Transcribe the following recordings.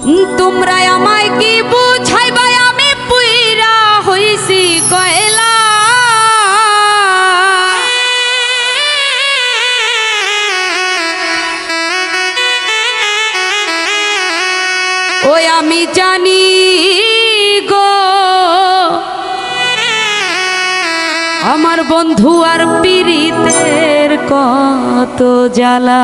তোমরা আমায় কি বুঝাইবা আমি পুইরা হইছি কয়লা। ওই আমি জানি গো আমার বন্ধু আর পীড়িতের কত জ্বালা।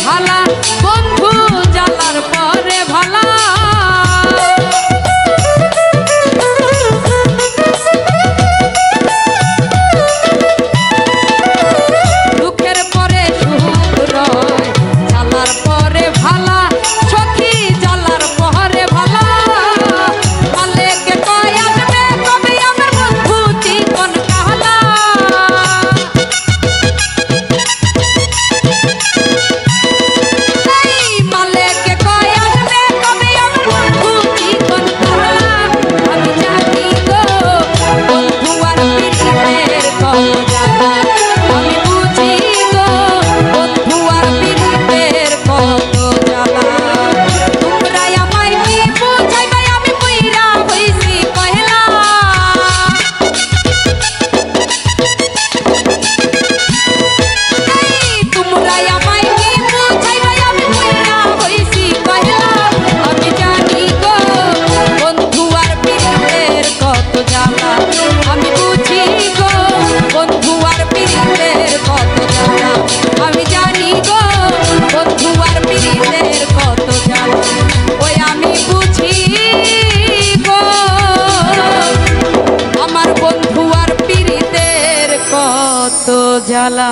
ভালা বন্ধু জ্বালার পরে ভালা দুঃখের পরে সুখ রয় জ্বালার পরে ভালা সখী জ্বালার পরে ভালা মালেকে কয় আসবে কবে আমার বন্ধু চিকন কালা মালেকে কয় আসবে কবে আমার বন্ধু চিকন কালা আমি জানি গো বন্ধু আর পীড়িতের কত জ্বালা আমি বুঝি গো বন্ধু আর পীড়িতের কত জ্বালা তোমরা আমায় কি বুঝাইবে আমি কইরা হইছি পহেলা তোমরা আমায় কি বুঝাইবে আমি কইরা হইছি পহেলা আমি জানি গো বন্ধু আর পীড়িতের কত জ্বালা আমি বুঝি গো বন্ধু আর পীড়িতের কত জ্বালা আমি জানি গো বন্ধু আর পীড়িতের কত জ্বালা ওই আমি বুঝি গো আমার বন্ধু আর পীড়িতের কত জ্বালা।